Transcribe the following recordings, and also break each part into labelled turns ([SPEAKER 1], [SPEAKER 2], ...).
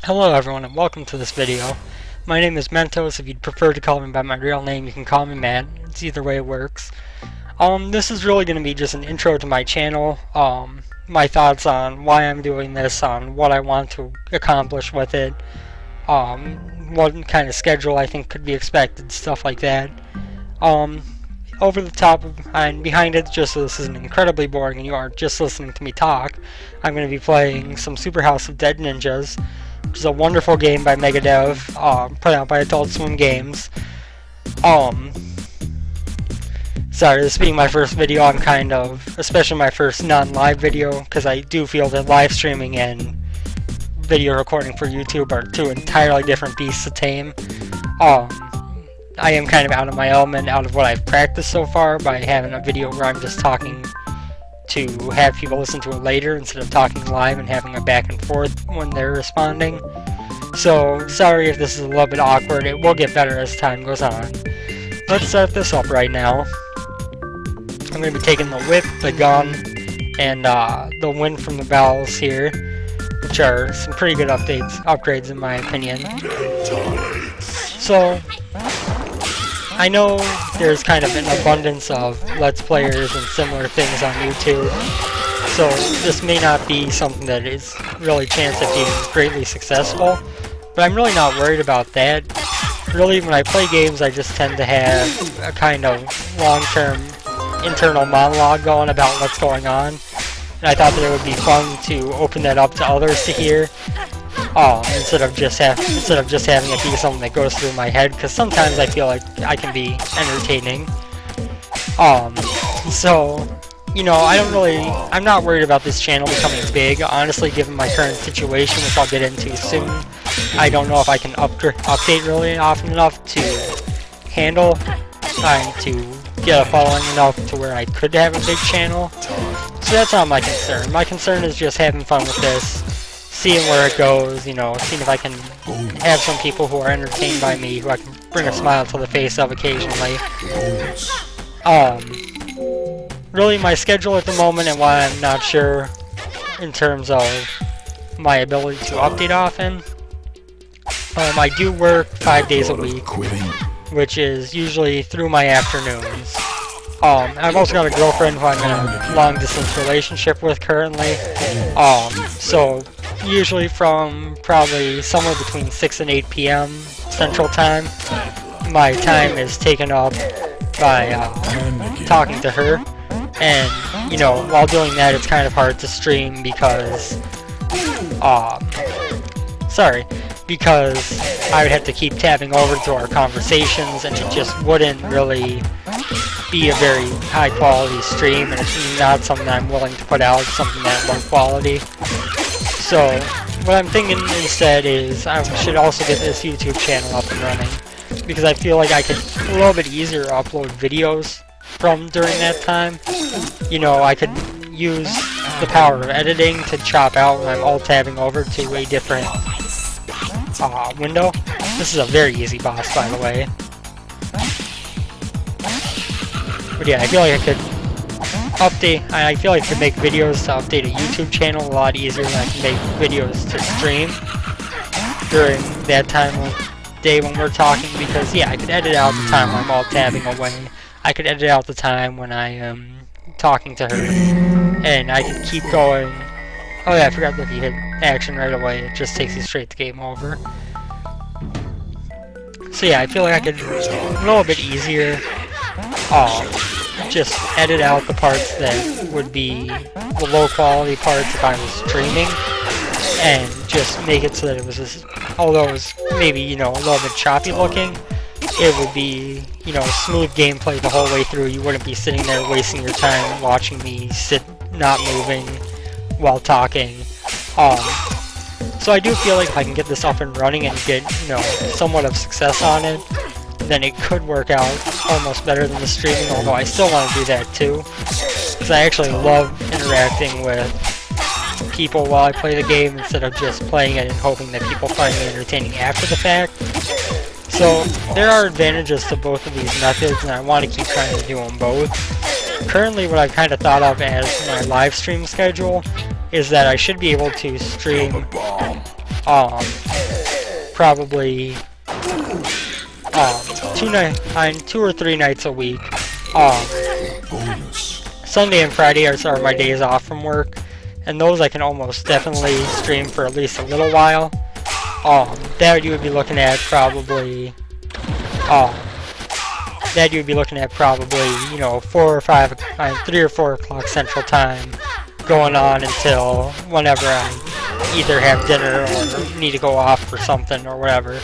[SPEAKER 1] Hello everyone and welcome to this video. My name is Mentos. If you'd prefer to call me by my real name, you can call me Matt. It's either way it works. This is really going to be just an intro to my channel, my thoughts on why I'm doing this, on what I want to accomplish with it, what kind of schedule I think could be expected, stuff like that. Over the top of, and behind it, just so this isn't incredibly boring and you aren't just listening to me talk, I'm going to be playing some Super House of Dead Ninjas, which is a wonderful game by Megadev, put out by Adult Swim Games. Sorry, this being my first video, I'm kind of, especially my first non-live video, because I do feel that live streaming and video recording for YouTube are two entirely different beasts to tame. I am kind of out of my element, out of what I've practiced so far, by having a video where I'm just talking to have people listen to it later instead of talking live and having a back and forth when they're responding. So, sorry if this is a little bit awkward. It will get better as time goes on. Let's start this up right now. I'm going to be taking the whip, the gun, and the wind from the valves here, which are some pretty good upgrades in my opinion. So, I know there's kind of an abundance of Let's Players and similar things on YouTube, so this may not be something that is really a chance of being greatly successful, but I'm really not worried about that. Really, when I play games, I just tend to have a kind of long-term internal monologue going about what's going on, and I thought that it would be fun to open that up to others to hear. Instead of just having it be something that goes through my head, because sometimes I feel like I can be entertaining. So, you know, I'm not worried about this channel becoming big, honestly, given my current situation, which I'll get into soon. I don't know if I can update really often enough to handle trying to get a following enough to where I could have a big channel. So that's not my concern. My concern is just having fun with this, seeing where it goes, you know, seeing if I can have some people who are entertained by me, who I can bring a smile to the face of occasionally. Really, my schedule at the moment and why I'm not sure in terms of my ability to update often. I do work 5 days a week, which is usually through my afternoons. I've also got a girlfriend who I'm in a long-distance relationship with currently, so usually from probably somewhere between 6 and 8 p.m. Central Time, my time is taken up by talking to her, and, you know, while doing that it's kind of hard to stream because, because I would have to keep tabbing over to our conversations, and it just wouldn't really be a very high quality stream, and it's not something I'm willing to put out, something that low quality. So what I'm thinking instead is I should also get this YouTube channel up and running, because I feel like I could a little bit easier upload videos from during that time. You know, I could use the power of editing to chop out when I'm alt-tabbing over to a different window. This is a very easy boss, by the way. But yeah, I feel like I could I feel like I could make videos to update a YouTube channel a lot easier than I can make videos to stream during that time of day when we're talking, because yeah, I could edit out the time when I'm all tabbing away. I could edit out the time when I am talking to her, and I could keep going. Oh yeah, I forgot that if you hit action right away, it just takes you straight to game over. So yeah, I feel like I could a little bit easier just edit out the parts that would be the low quality parts if I was streaming, and just make it so that it was just, although it was maybe, you know, a little bit choppy looking, it would be, you know, smooth gameplay the whole way through. You wouldn't be sitting there wasting your time watching me sit not moving while talking. So I do feel like if I can get this up and running and get, you know, somewhat of success on it, then it could work out almost better than the streaming, although I still want to do that too, because I actually love interacting with people while I play the game instead of just playing it and hoping that people find me entertaining after the fact. So there are advantages to both of these methods, and I want to keep trying to do them both. Currently, what I've kind of thought of as my live stream schedule is that I should be able to stream probably 2 or 3 nights a week. Sunday and Friday are my days off from work, and those I can almost definitely stream for at least a little while. That you would be looking at probably, you know, 4 or 5, 3 or 4 o'clock Central Time, going on until whenever I either have dinner or need to go off for something or whatever.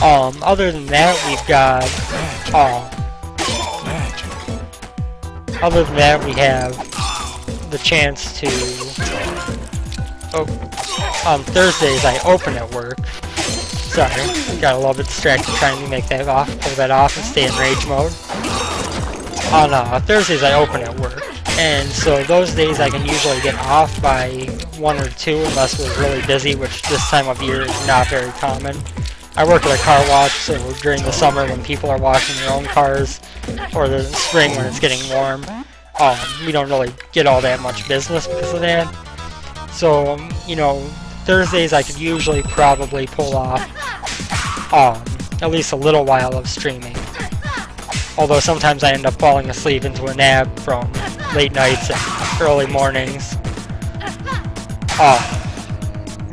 [SPEAKER 1] Other than that, we have the chance to, on Thursdays I open at work. Sorry, got a little bit distracted trying to pull that off and stay in rage mode. On Thursdays I open at work, and so those days I can usually get off by 1 or 2 unless we're really busy, which this time of year is not very common. I work at a car wash, so during the summer when people are washing their own cars, or the spring when it's getting warm, we don't really get all that much business because of that. So, you know, Thursdays I could usually probably pull off at least a little while of streaming. Although sometimes I end up falling asleep into a nap from late nights and early mornings.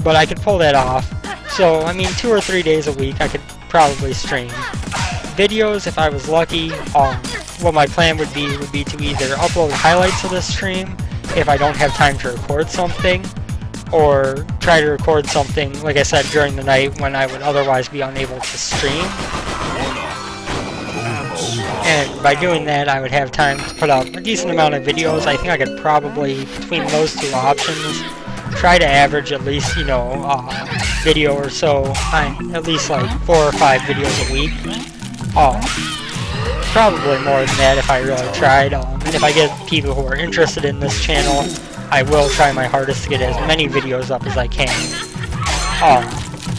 [SPEAKER 1] But I could pull that off. So, I mean, 2 or 3 days a week I could probably stream. Videos, if I was lucky, what my plan would be to either upload highlights of the stream if I don't have time to record something, or try to record something, like I said, during the night when I would otherwise be unable to stream. And by doing that, I would have time to put up a decent amount of videos. I think I could probably, between those 2 options, try to average at least, you know, video or so, at least like 4 or 5 videos a week. Probably more than that if I really tried. And if I get people who are interested in this channel, I will try my hardest to get as many videos up as I can.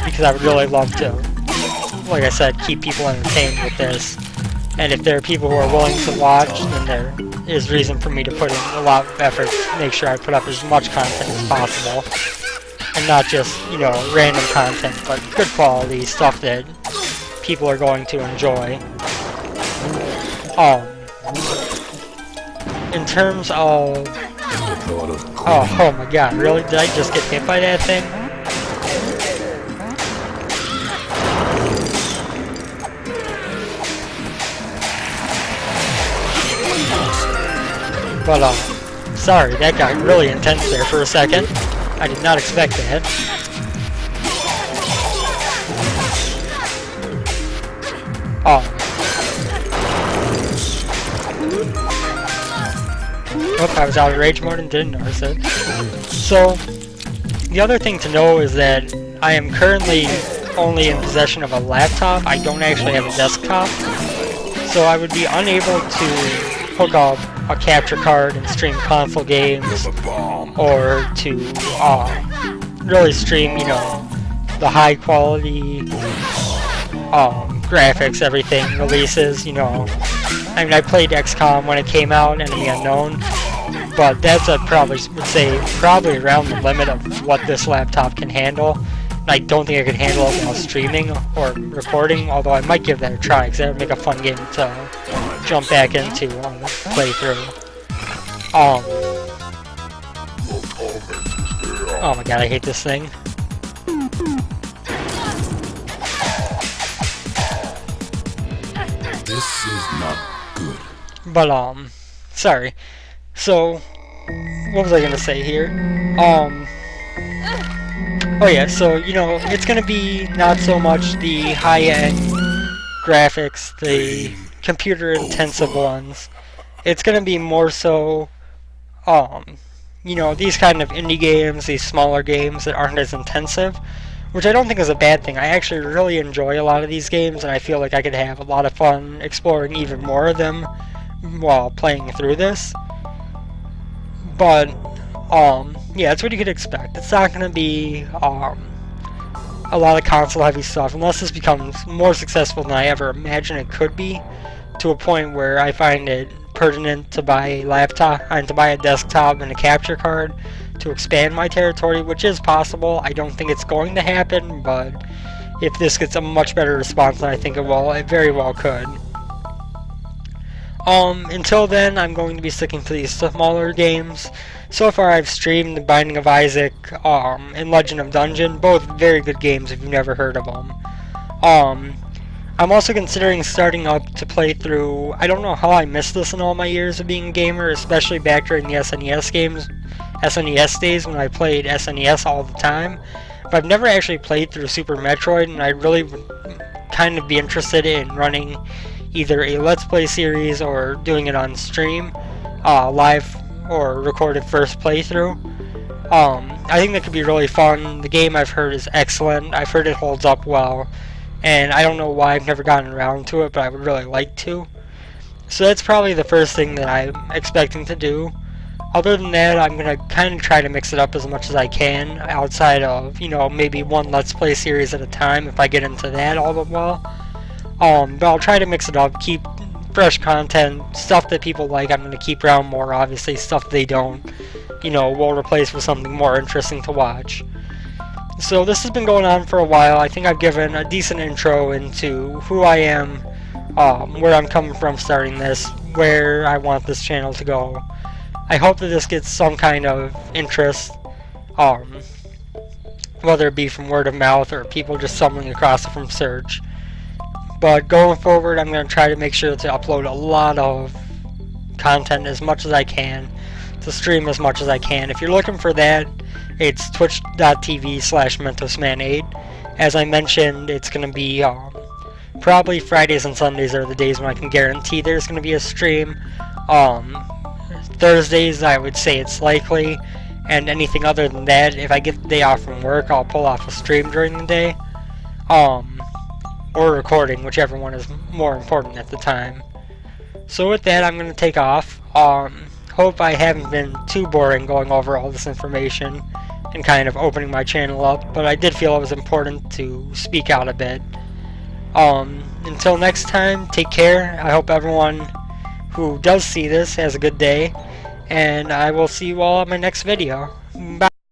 [SPEAKER 1] Because I would really love to, like I said, keep people entertained with this. And if there are people who are willing to watch, then there is reason for me to put in a lot of effort to make sure I put up as much content as possible. And not just, you know, random content, but good quality stuff that people are going to enjoy. In terms of... Oh my god, really? Did I just get hit by that thing? But, sorry, that got really intense there for a second. I did not expect that. Oop, I was out of rage mode and didn't notice it. So, the other thing to know is that I am currently only in possession of a laptop. I don't actually have a desktop. So I would be unable to hook up a capture card and stream console games, or to really stream, you know, the high quality graphics, everything releases, you know. I mean, I played XCOM when it came out, Enemy Unknown, but that's probably around the limit of what this laptop can handle. And I don't think I could handle it while streaming or recording, although I might give that a try, because that would make a fun game to jump back into on the playthrough. Oh my god, I hate this thing.
[SPEAKER 2] This is not good.
[SPEAKER 1] But, sorry. So, what was I gonna say here? Oh yeah, so, you know, it's gonna be not so much the high-end graphics, the computer-intensive ones. It's gonna be more so, you know, these kind of indie games, these smaller games that aren't as intensive, which I don't think is a bad thing. I actually really enjoy a lot of these games, and I feel like I could have a lot of fun exploring even more of them while playing through this. But, yeah, that's what you could expect. It's not going to be a lot of console-heavy stuff, unless this becomes more successful than I ever imagined it could be, to a point where I find it pertinent to buy a laptop, and to buy a desktop and a capture card, to expand my territory, which is possible. I don't think it's going to happen, but if this gets a much better response than I think it will, it very well could. Until then, I'm going to be sticking to these smaller games. So far, I've streamed The Binding of Isaac and Legend of Dungeon, both very good games if you've never heard of them. I'm also considering starting up to play through. I don't know how I missed this in all my years of being a gamer, especially back during the SNES games, SNES days when I played SNES all the time. But I've never actually played through Super Metroid, and I really would kind of be interested in running either a Let's Play series or doing it on stream, live or recorded first playthrough. I think that could be really fun. The game I've heard is excellent. I've heard it holds up well, and I don't know why I've never gotten around to it, but I would really like to. So that's probably the first thing that I'm expecting to do. Other than that, I'm going to kind of try to mix it up as much as I can, outside of, maybe one Let's Play series at a time if I get into that all the while. But I'll try to mix it up, keep fresh content, stuff that people like I'm going to keep around more, obviously, stuff they don't, we'll replace with something more interesting to watch. So this has been going on for a while. I think I've given a decent intro into who I am, where I'm coming from starting this, where I want this channel to go. I hope that this gets some kind of interest, whether it be from word of mouth or people just stumbling across it from search. But going forward, I'm going to try to make sure to upload a lot of content as much as I can, to stream as much as I can. If you're looking for that, it's twitch.tv/mentosman8. As I mentioned, it's going to be probably Fridays and Sundays are the days when I can guarantee there's going to be a stream. Thursdays, I would say it's likely, and anything other than that, if I get the day off from work, I'll pull off a stream during the day, or recording, whichever one is more important at the time. So with that, I'm going to take off. Hope I haven't been too boring going over all this information and kind of opening my channel up, but I did feel it was important to speak out a bit. Until next time, take care. I hope everyone who does see this has a good day, and I will see you all in my next video. Bye.